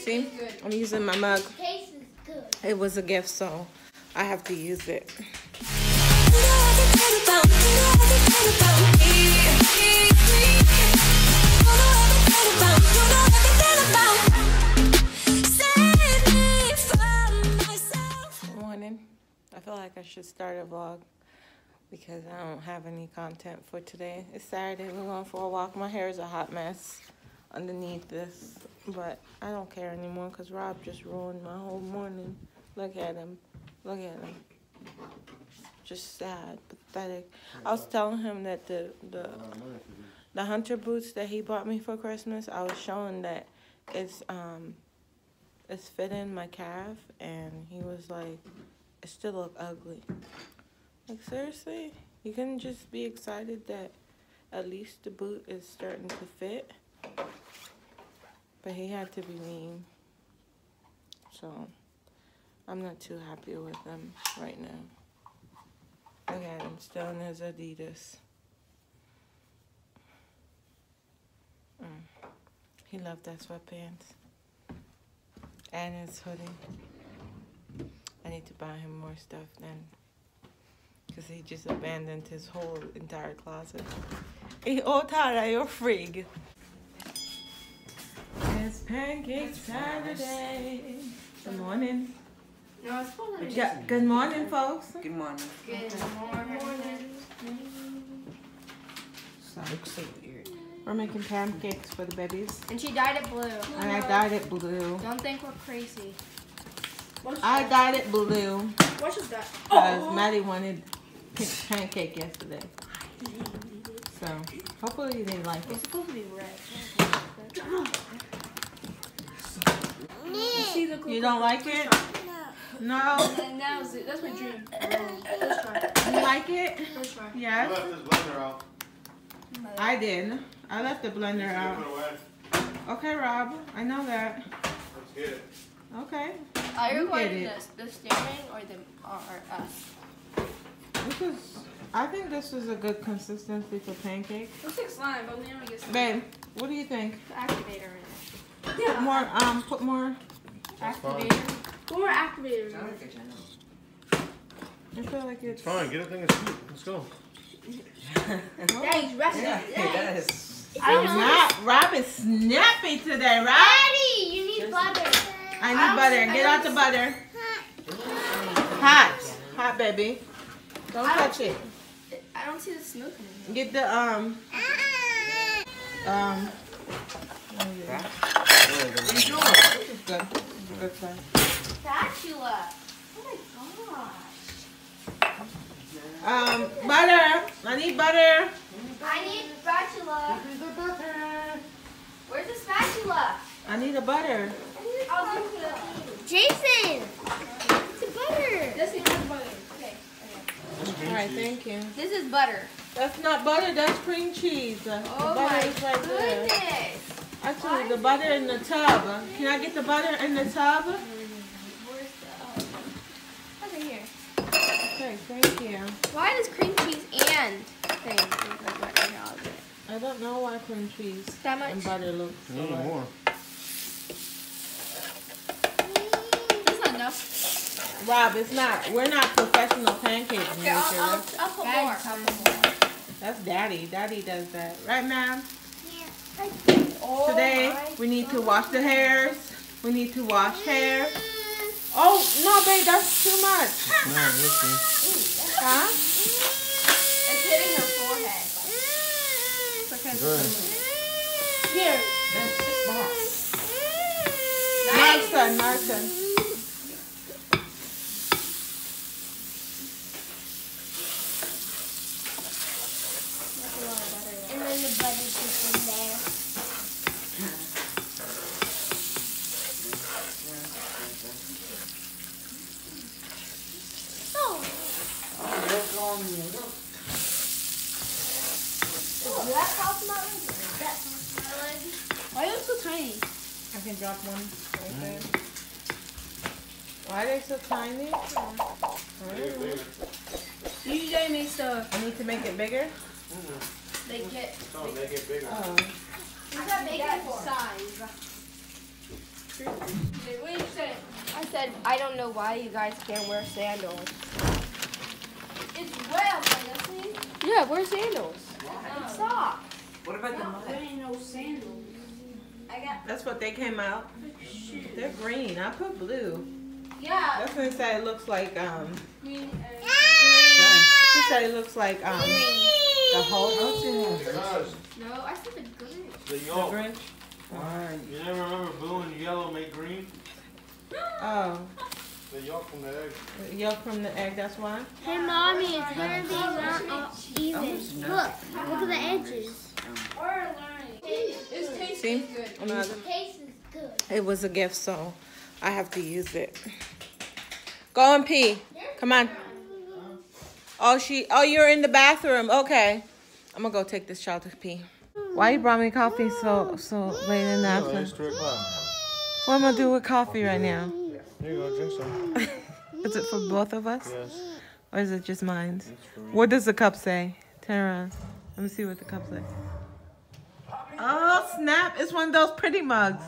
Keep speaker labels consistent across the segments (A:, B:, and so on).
A: See, I'm using my mug. It was a gift, so I have to use it. Good morning. I feel like I should start a vlog because I don't have any content for today. It's Saturday. We're going for a walk. My hair is a hot mess underneath this, but I don't care anymore because Rob just ruined my whole morning. Look at him. Look at him. Just sad, pathetic. I was telling him that the hunter boots that he bought me for Christmas, I was showing that it's fitting my calf, and he was like, it still look ugly. Like, seriously? You couldn't just be excited that at least the boot is starting to fit? But he had to be mean. So, I'm not too happy with him right now. Look at him, still in his Adidas. He loved that sweatpants. And his hoodie. I need to buy him more stuff then. Because he just abandoned his whole entire closet. Oh, Tara, you're frig. It's Pancake Saturday. Good morning.
B: No, it's
A: Good morning, folks.
C: Good morning.
B: Good morning.
C: So looks so weird.
A: We're making pancakes for the babies.
B: And she dyed it blue.
A: And I dyed it blue.
B: Don't think we're crazy.
A: I dyed it blue.
B: What is that?
A: Because Maddie wanted pink pancake yesterday. So, hopefully you didn't like
B: It's
A: it.
B: supposed to be red.
A: You don't like it? No.
B: And now that's my dream. Let's try.
A: You like it?
B: Let's try.
A: Yes.
D: I left this blender out.
A: I did. I left the blender out. Okay, Rob. I know that.
D: Let's get it.
A: Okay.
B: Are you
A: You
B: going
A: get
B: to
A: it.
B: the steering or us?
A: I think this is a good consistency for pancake.
B: Looks like slime, but we never get slime.
A: Babe, what do you think?
B: The activator in it.
A: Put more.
B: Activator. Put more activator in it.
A: I feel like it's
D: Fine, get a thing of soup. Let's go.
B: Thanks, rest
C: Yeah,
B: it.
C: it does.
A: I'm not. Rob is snappy today, right?
B: Daddy, you need butter.
A: I need butter. Get out the butter. Hot. Hot, baby. Don't touch it.
B: I don't see the smoke in it.
A: Get the, This is good. Good size.
B: Spatula. Oh my gosh.
A: Butter. I need butter.
B: I need spatula. Where's the spatula?
A: I need a butter.
B: Jason! It's a butter. This is butter. Okay.
A: Alright, thank you.
B: This is butter.
A: That's not butter, that's cream cheese. The
B: Oh
A: butter
B: my
A: is right there.
B: goodness.
A: Actually, the butter in the tub. Can I get the butter in the tub?
B: Where's the... over here.
A: Okay, thank you.
B: Why does cream cheese and thing look like butter?
A: I don't know why cream cheese
B: That much?
A: and butter look so
D: No
A: alike.
D: more.
B: That's not enough.
A: Rob, it's not. We're not professional pancake
B: Okay, I'll
A: makers.
B: put more. I'll put more.
A: That's Daddy. Daddy does that. Right, ma'am?
B: Oh
A: Today,
B: my
A: we need to
B: God.
A: wash the hairs. We need to wash hair. Oh, no, babe, that's too much.
D: No, listen.
A: Huh?
B: It's hitting her forehead.
D: Good.
A: Here.
B: Nice.
A: Marcel.
B: And then the butter's just in there. Oh, that pops my leg. That pops my leg. Why are you so tiny?
A: I can drop one right there. Why are they so tiny?
B: Usually makes the
A: I need to make it bigger?
B: they get
D: Don't make it bigger.
A: Oh.
B: size. What did you say? I said, I don't know why you guys can't wear sandals. It's wet outside, see? Yeah, wear sandals. It's soft.
A: What about the mud?
B: There ain't no sandals.
A: That's what they came out. They're green. I put blue.
B: Yeah.
A: That's what it said. It looks like
B: Green.
A: She said it looks like the whole.
B: No, I said the green.
D: The yolk.
A: The Grinch.
D: You never remember blue and yellow make green?
A: Oh,
D: The yolk from the egg.
A: the yolk from the egg. That's why.
C: Hey, Mommy, it's gonna be not even. Look at the edges.
B: We're learning. This tastes
A: See?
B: good.
A: Another.
C: The taste is good.
A: It was a gift, so I have to use it. Go and pee. Come on. Oh, you're in the bathroom. Okay. I'm gonna go take this child to pee. Why you brought me coffee so late in the afternoon?
D: It's 3 o'clock.
A: What am I gonna do with coffee right now?
D: Here you go, drink some.
A: Is it for both of us?
D: Yes.
A: Or is it just mine?
D: It's for me.
A: What does the cup say? Turn around. Let me see what the cup says. Oh, snap. It's one of those pretty mugs.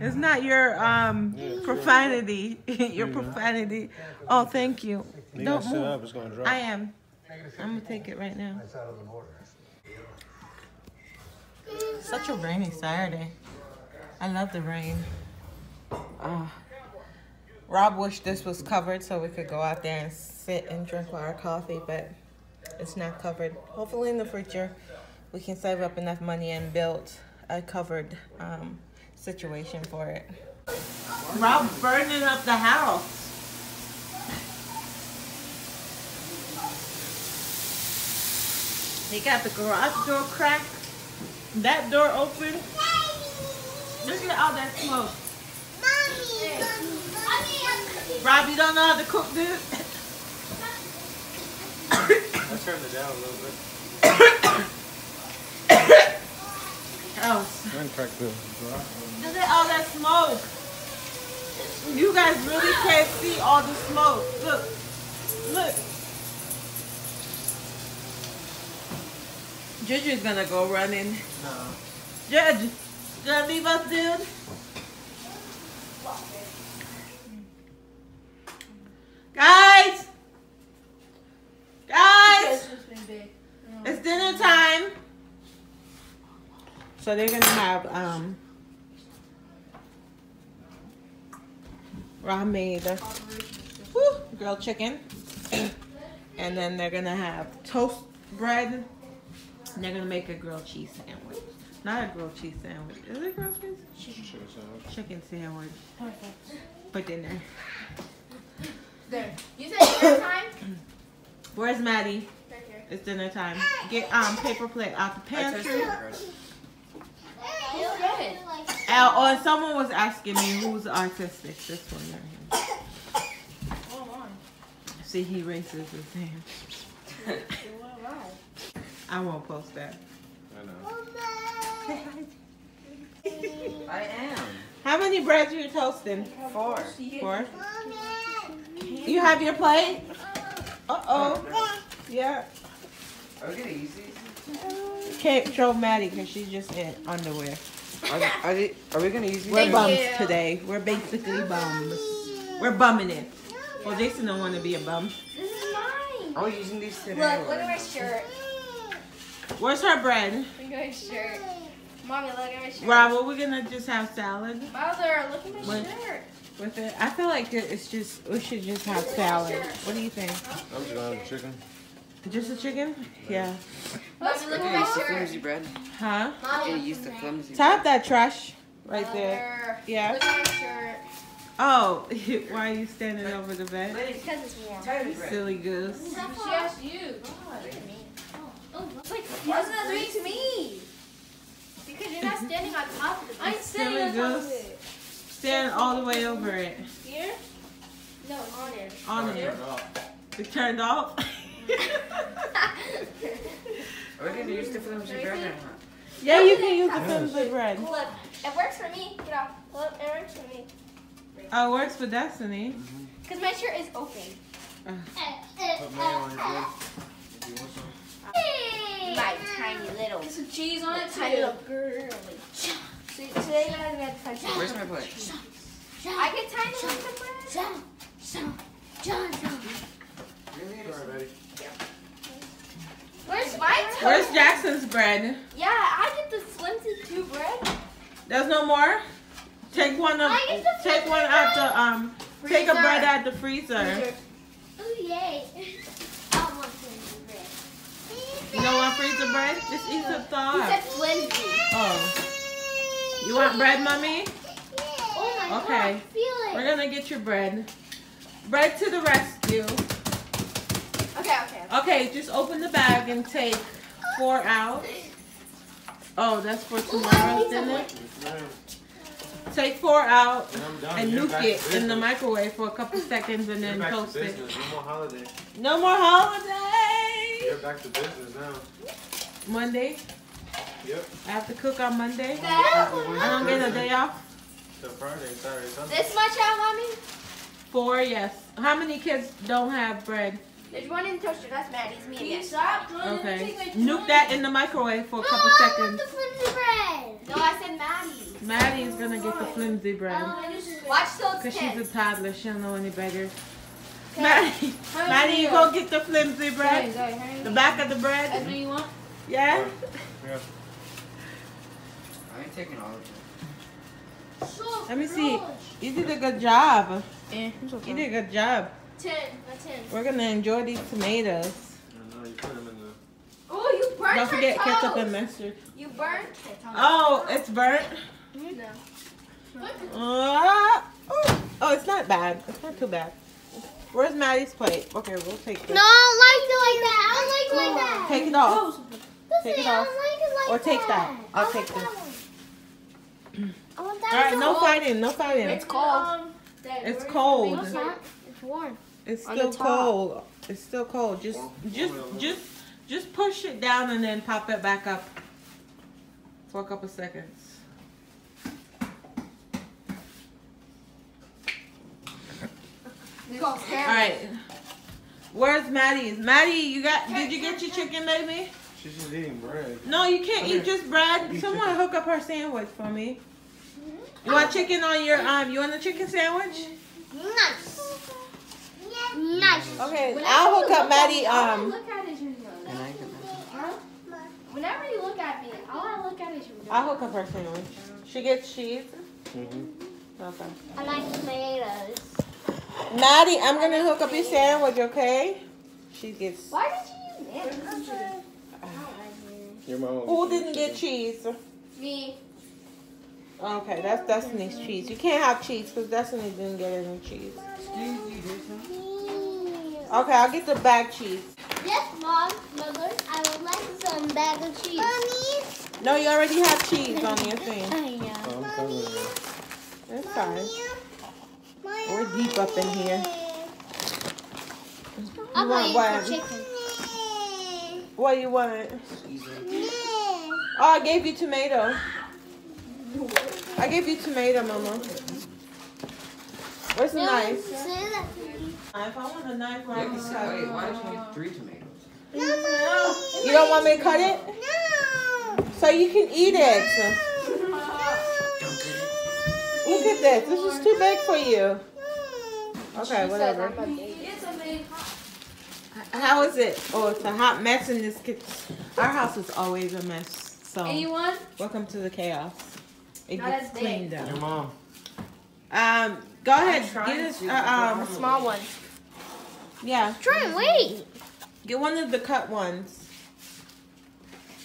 A: It's not your profanity. Your profanity. Oh, thank you.
D: You
A: Don't
D: gotta sit
A: move.
D: up, it's gonna drop.
A: I am. I'm going to take it right now. Such a rainy Saturday. I love the rain. Rob wished this was covered so we could go out there and sit and drink our coffee, but it's not covered. Hopefully in the future we can save up enough money and build a covered situation for it. Rob's burning up the house. He got the garage door cracked, that door open. Look at all that smoke. Rob, you don't know how to cook this?
D: I turned it down a little bit.
A: Oh,
D: Then crack the
A: look at all that smoke. You guys really can't see all the smoke. Look, look. Juju's gonna go running.
D: No.
A: Judge, gonna leave us, dude? Guys! Guys! It's dinner time. So they're gonna have raw made grilled chicken. And then they're gonna have toast bread. And they're gonna make a grilled cheese sandwich. Not a grilled cheese sandwich. Is it grilled cheese? Chicken sandwich.
B: Perfect.
A: For dinner.
B: There. You said dinner time?
A: Where's Maddie?
B: Right here.
A: It's dinner time. Get paper plate out the pantry.
B: It's good.
A: And someone was asking me who's artistic. This one right here.
B: Oh my.
A: See, he raises his hand. I won't post that.
D: I know.
E: I am.
A: How many breads are you toasting?
E: 4.
A: 4. You have your plate? Uh-oh. Yeah.
E: Are we gonna use these?
A: Can't show Maddie because she's just in underwear.
E: Are we gonna use these?
A: We're
B: Thank
A: bums
B: you.
A: today. We're basically bums. We're bumming it. Well, Jason don't want to be a bum.
B: This is mine.
E: Are we using these today?
B: Look at my shirt.
A: Where's her bread?
B: Look at my shirt. Mommy, look at my shirt.
A: Rob, are we gonna just have salad
B: Mother, look at my
A: What?
B: shirt.
A: with it? I feel like it's just we should just have salad. What do you think?
D: I'm just gonna have chicken.
A: Just a chicken? Yeah.
B: Mommy, look
E: We're
B: at
E: gonna
B: my
E: use the
B: shirt.
E: flimsy bread.
A: Huh?
E: We're gonna use the flimsy
A: Top
E: bread.
A: that trash right there.
B: Mother,
A: Yeah.
B: Look at my shirt.
A: Oh, why are you standing over the bed?
B: Because it's warm.
A: Silly goose.
B: She asked you. It's like, why isn't that doing to me? Because you're not standing on top of it. I'm standing
A: Silly
B: on top of
A: goose.
B: it.
A: Stand all the way over it.
B: Here? No, on it.
A: On it. It turned off.
E: Are we gonna use the flimsy bread or not?
A: Yeah, you can use the flimsy bread.
B: Look, it works for me. Get off. Look, it works for me.
A: Oh, it works for Destiny.
B: Because my shirt is open.
D: Put mayo on your bread. If you want some.
B: My tiny little. Get some cheese on it too. Little girly. So today you guys get to touch.
E: Where's my plate?
B: I get tiny ones of bread.
D: Sorry, buddy.
B: Where's my toast?
A: Where's Jackson's bread?
B: Yeah, I get the flimsy 2 bread.
A: There's no more? Take one of,
B: I get the
A: take one out the, take a
B: Freezer.
A: bread out the freezer.
C: Oh, yay. I want flimsy bread.
A: You don't want freezer bread? Just eat the
B: He
A: thaw.
B: said flimsy.
A: Oh. You want bread, mommy?
C: Oh my
A: Okay.
C: God, feel it.
A: We're gonna get your bread. Bread to the rescue.
B: Okay.
A: Okay, just open the bag and take 4 out. Oh, that's for tomorrow's dinner? Take 4 out
D: And I'm done.
A: and
D: You're
A: nuke
D: back
A: it
D: to
A: in the
D: business.
A: microwave for a couple seconds and
D: You're
A: then
D: back to
A: toast it.
D: business. No more holiday.
A: No more holiday!
D: You're back to business now.
A: Monday?
D: Yep.
A: I have to cook on Monday?
B: Dad,
A: I don't get a day off?
D: Till Friday, Saturday, Sunday.
B: this much out, mommy?
A: 4, yes. How many kids don't have bread?
B: There's one in the toaster. That's Maddie's. Me again.
A: Okay. Nuke that in the microwave for a couple
C: I want
A: seconds.
C: the flimsy bread.
B: No, I said Maddie's.
A: Maddie's gonna get the flimsy bread.
B: Watch till it's
A: Because
B: 10.
A: she's a toddler. She don't know any better.
B: Okay.
A: Maddie, Maddie, you go get the flimsy bread. The back of the bread.
B: That's what you want?
A: Yeah?
D: Yeah.
E: I ain't taking all of it.
A: Let me see. You did a good job.
B: Yeah,
A: You did a good job.
B: 10. That's 10.
A: We're gonna enjoy these tomatoes.
D: I know, you put them in the...
B: Oh, you burnt
A: Don't forget
B: your
A: ketchup
B: toast.
A: and mustard.
B: You burnt.
A: Oh, it's burnt.
B: No.
A: Oh, it's not bad. It's not too bad. Where's Maddie's plate? Okay, we'll take this.
C: No, I don't like it like that. I don't like it like that.
A: Take it off. Take it
C: I
A: off.
C: don't like it like
A: Or
C: that.
A: take that. I'll
C: I
A: take
C: want
A: this.
C: that one. I want
A: All
C: that
A: right, no fighting. No fighting.
B: It's cold.
A: It's cold.
C: It's not. It's warm.
A: It's
B: On
A: still
B: the top.
A: cold. It's still cold. Just push it down and then pop it back up for a couple seconds. All right. Where's Maddie's? Maddie, did you get your chicken, baby?
D: She's just eating bread.
A: No, you can't eat just bread.
D: Eat
A: Someone
D: chicken.
A: hook up her sandwich for me. You want chicken on your you want a chicken sandwich?
C: Nice. Nice.
A: Okay, I'll hook up Maddie
B: Look at it, Junior.
E: Can I get that?
B: Whenever you look at me, I want to look at it, Junior.
A: I'll hook up her sandwich. She gets cheese.
D: Mm-hmm.
A: Okay.
C: I like tomatoes.
A: Maddie, I'm gonna hook up your sandwich, okay? She gets.
B: Why did you use that?
D: Your mom will
A: Who
D: get
A: didn't get cheese?
B: Me.
A: Okay, that's Destiny's cheese. You can't have cheese because Destiny didn't get any cheese. Okay, I'll get the bag cheese.
C: Yes, Mom, Mother, I would like some bag of cheese. Mommy.
A: No, you already have cheese on your thing.
C: I know.
D: Oh, I'm coming in.
A: It's fine. We're deep up in here.
C: I'm
A: want
C: waiting
A: what?
C: for chicken.
A: What do you want? Oh, I gave you tomato. I gave you tomato, Mama. Where's the knife?
C: Say that to me.
A: If I want a knife,
E: Yeah,
A: right
E: wait,
A: now.
E: why don't you get 3 tomatoes?
C: No.
A: You don't want me to cut it?
C: No.
A: So you can eat it.
E: Don't get it.
A: Look at this. This is too big for you. Okay, whatever. How is it? Oh, it's a hot mess in this kitchen. Our house is always a mess. So
B: Anyone?
A: welcome to the chaos. It
B: Not
A: gets
B: as big.
A: cleaned
D: Your
A: up.
D: mom.
A: Go ahead.
E: trying
A: Get us.
E: to,
B: Small one.
A: Yeah.
C: Try and wait.
A: Get one of the cut ones.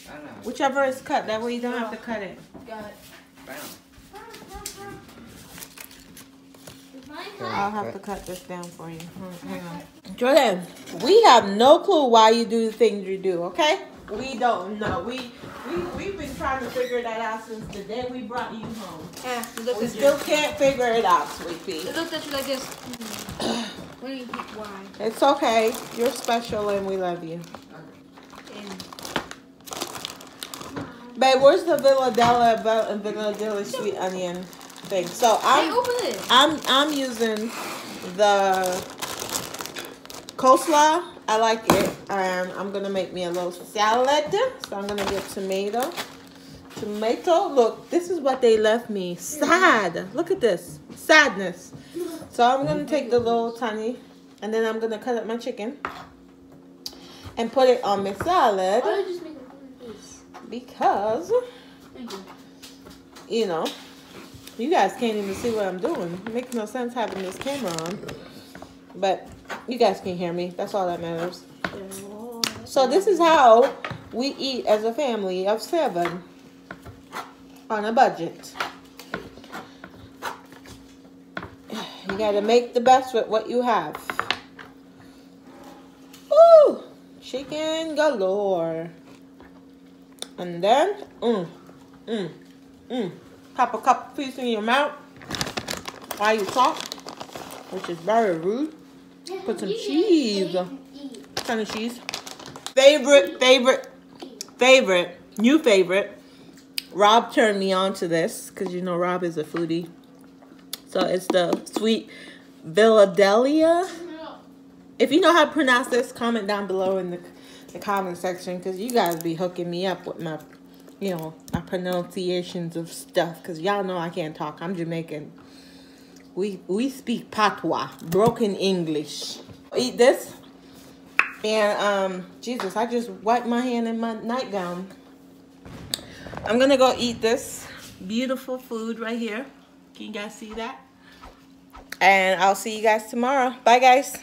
E: I don't know.
A: Whichever is cut. That way you don't have to cut it.
B: Got it.
E: Bam.
A: I'll have to cut this down for you. Hang on. Jordan, we have no clue why you do the things you do, okay? We don't know. We've been trying to figure that out since the day we brought you home.
B: Yeah, you looked
A: We
B: at
A: still can't figure it out, sweetie.
B: you. Looked at you like this. What do you think? Why?
A: It's okay. You're special and we love you. Babe, where's the Villadella sweet onion thing? So
B: Hey, open it.
A: I'm using the coleslaw. I like it. I'm gonna make me a little salad. So I'm gonna get tomato Tomato. Look, this is what they left me. Sad. Look at this. Sadness. So I'm going to take the little tiny, and then I'm going to cut up my chicken and put it on my salad. Because, you know, you guys can't even see what I'm doing. It makes no sense having this camera on. But you guys can hear me. That's all that matters. So this is how we eat as a family of 7 on a budget. You gotta make the best with what you have. Woo! Chicken galore. And then, pop a couple pieces in your mouth while you talk, which is very rude. Put some cheese. Kind of cheese. Favorite. New favorite. Rob turned me on to this because you know Rob is a foodie. So it's the sweet Philadelphia. If you know how to pronounce this, comment down below in the comment section, because you guys be hooking me up with my, you know, my pronunciations of stuff, because y'all know I can't talk. I'm Jamaican. We speak patois, broken English. Eat this. And Jesus, I just wiped my hand in my nightgown. I'm gonna go eat this beautiful food right here. Can you guys see that? And I'll see you guys tomorrow. Bye, guys.